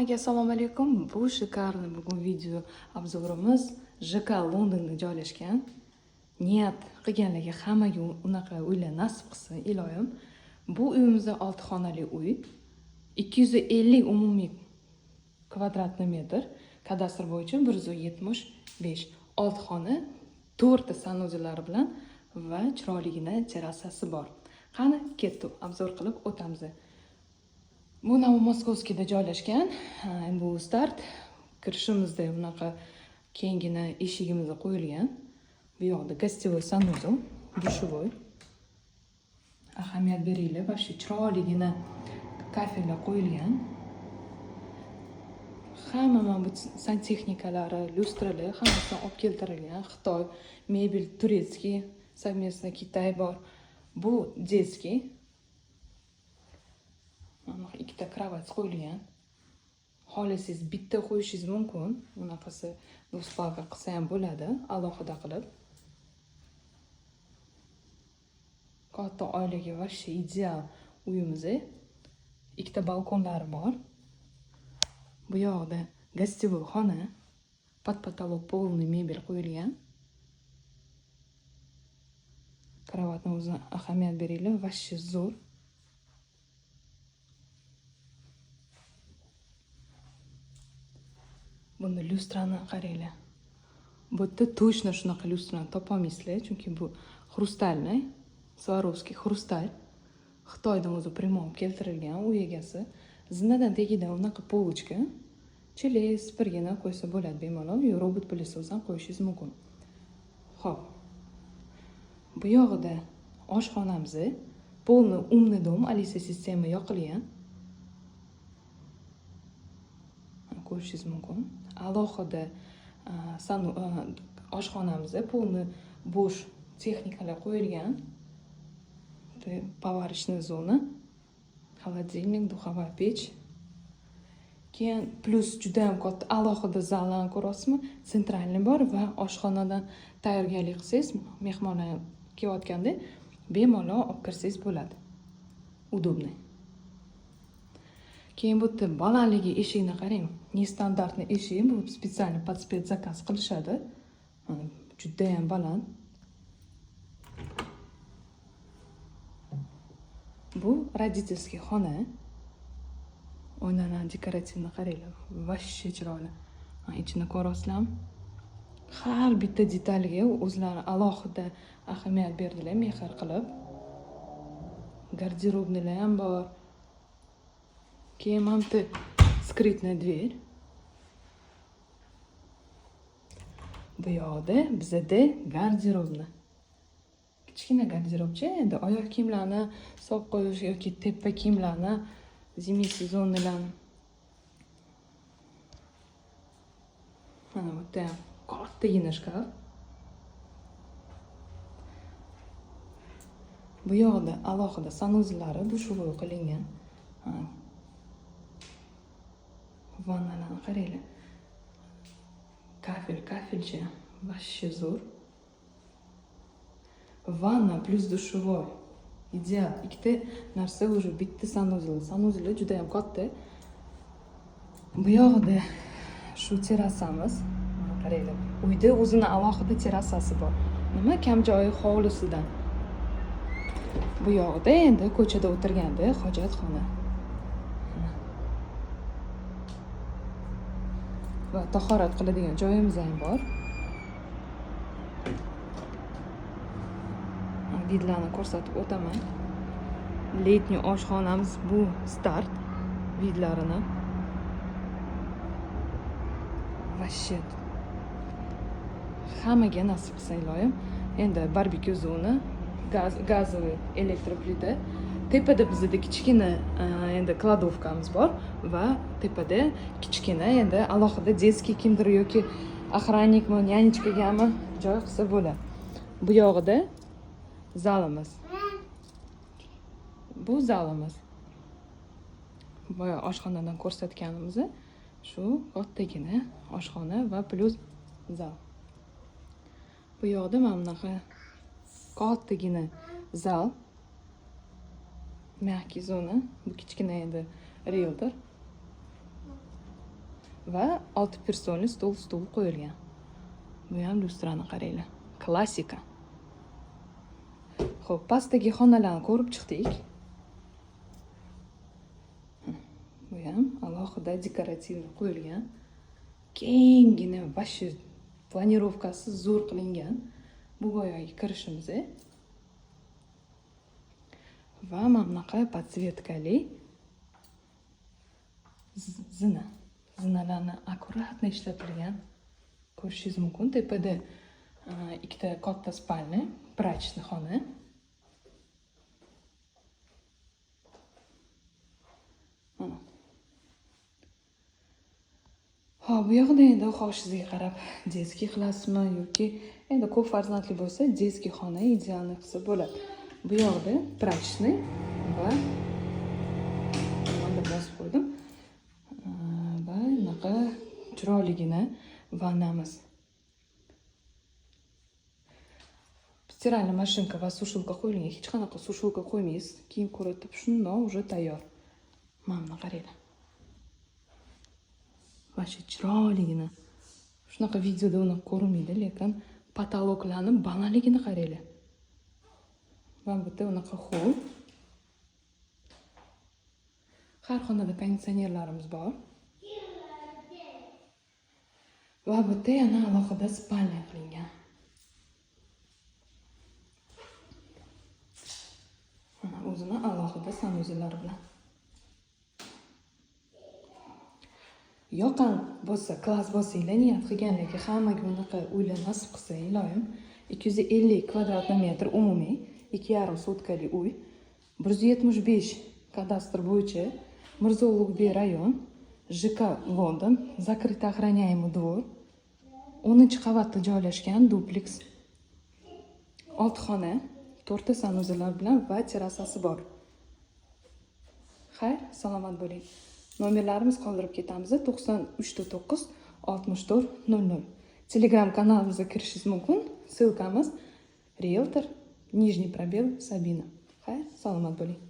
Assalomu alaykum. Bu shikarni bugun video obzorimiz JK Londonda joylashgan. Niyat qilganlarga hammaga unaqa uylar nasib qilsin, iloyim. Bu uyimizda 6 xonali uy. 250 umumiy kvadratli metr, kadastr bo'yicha 175. 6 xona, 4 ta sanuzelari bilan va chiroyligina terrasasi bor. Qani, ketdik, obzor qilib o'tamiz. Bu Moskovskida joylashgan. Bu start. Kirishimizda bunaqa kengina eshigimiz qo'yilgan. Bu yoqda gostivoy sanuzel, dushovoy. Ahamiyat beringlar, va shu chiroyligina kafellar qo'yilgan. Hamma mana bu santexnikalari, lyustralar hammasi olib keltirilgan. Xitoy, mebel turetskiy, совместно Kitay bor. Bu детский. Mana ikkita kravat qo'yilgan. Xohlasangiz bitta qo'yishingiz mumkin. Bunaqasi do'stlarga qilsa ham bo'ladi, alohida qilib. Katta oilaga вообще ideal uyimiz. Ikkita balkonlari bor. Bu yoqda gostivoy xona, под потолок полный mebel qo'yilgan. Kravatning o'zini ahamiyat beringlar, вообще zo'r. Buni lyustrani qaranglar. Bu yerda точно shunaqa lyustrani topolmaysizlar, chunki bu xrustalniy, Swarovski xrustal. Xitoydan o'zi primo keltirilgan uy egasi. Zinadan tagida unaqa polочка. Chili spirgina qo'ysa bo'ladi bemalol, yo robot pылесос ham qo'yishingiz mumkin. Xo'p. Bu yog'ida oshxonamiz, полный умный дом, Alice sistema yoqilgan. Ko'rishingiz mumkin. Alohida oshxonamizda полный bo'sh texnikalar qo'yilgan. Поварочная zona, холодильник, духовая печь. Keyin plus juda ham katta alohida zallarni ko'rasizmi? Sentralniy bor va oshxonadan tayyorgarlik qilsangiz, mehmonlar kelayotganda bemalol olib kirsangiz bo'ladi. Удобный. Keyin bu yerda balandligi eshikni qarang. Nestandартный eshik, bu специально под спецзаказ qilishadi. Mana juda ham baland. Bu родительский xona. Oynalar dekorativni qaranglar. Вообще chiroyli. Ichini ko'rasizlarmi? Har bitta detalga o'zlari alohida ahamiyat berdilar, mehr qilib. Garderobnilar ham bor. Keyin mana bu skritная dверь. Bu yoqda bizda garderobni. Kichkina garderobcha, endi oyoq kiyimlarni solib qo'yish yoki tepa kiyimlarni, zimniy sezonlarni. Mana bu yerda kattagina shkaf. Bu yoqda alohida sanuzellari dushovoy qilingan. Vannalarni qaranglar. Kafelcha, вообще zo'r. Vanna plus dushovoy. Ideal. Ikkita narsa уже bitta sanuzel. Sanuzellar juda ham katta. Bu yoqda shu terrasamiz. Mana qaranglar. Uyda o'zini alohida terrasasi bor. Nima kam joyi hovlisidan. Bu yoqda endi ko'chada o'tirganda hojatxona. Va tahorat qiladigan joyimiz ham bor. Vidlarni ko'rsatib o'taman. Letniy oshxonamiz bu start vidlarini. Вообще hammaga nasib qilsin iloyim. Endi barbekyu zona, gazoviy elektroplita. Tepada bizda kichkina endi kladovkamiz bor va tepada kichkina endi alohida детский kimdir yoki охранникmi, nyanechkagami joy qilsa bo'ladi. Bu yog'ida zalimiz. Bu zalimiz. Boya oshxonadan ko'rsatganimiz shu kattagina oshxona va plus zal. Bu yoqda mana bunaqa kattagina zal. Mягкий zona, bu kichkina endi realtor. va 6 personli stol qo'yilgan. Bu ham lustrani qaranglar. Klassika. Xo'p, pastdagi xonalarni ko'rib chiqdik. Bu ham alohida dekorativni qo'yilgan. Kengina va shu planirovkasi zo'r qilingan. Bu boyagi kirishimiz. Va mana bunaqa podsvetkali zinalarni akkuratno ishlatilgan. Ko'rishingiz mumkin. Tepada ikkita katta spalni, prachniy xona. Mana. Xo'p, bu yoqda endi xohishingizga qarab детский qilasizmi yoki endi ko'p farzandli bo'lsa детский xona idealniy qilsa bo'ladi. Bu yoqda prachniy va mana bosib qo'ydim. Va bunaqa chiroyligina vannamiz. Stiralniy mashinka va sushilka qo'yilgan. Hech qanaqa sushilka qo'ymaysiz. Kiyim quritib shundoq уже tayyor. Mana qaranglar. Vashi chiroyligina. Shunaqa videoda uni ko'rmaydi, lekin patoloklarning balandligini qaranglar. Va bu yerda unaqa hol. Har xonada konditsionerlarimiz bor. Va bu yerda yana alohida spalnya qilingan. Mana o'zini alohida sanuzellari bilan. Yoqqan bo'lsa, klass bo'lsanglar, niyat qilganlarga hammaga bunaqa uylar nasib qilsa, iloyim. 250 kvadrat metr umumiy, 2,5 sotkali uy, 175 kadastr bo'yicha Mirzo Ulug'bek rayon, ЖК London, закрытый охраняемый двор, 10-qavatda joylashgan dupleks. 6 xona, 4 ta sanuzellar bilan va terrasasi bor. Xayr, salomat bo'ling. Nomerlarimiz qoldirib ketamiz. 93 64 00. Telegram kanalimizga kirishingiz mumkin. Ссылкamiz Realtor, Нижний пробел, Sabina. Xayr, salomat bo'ling.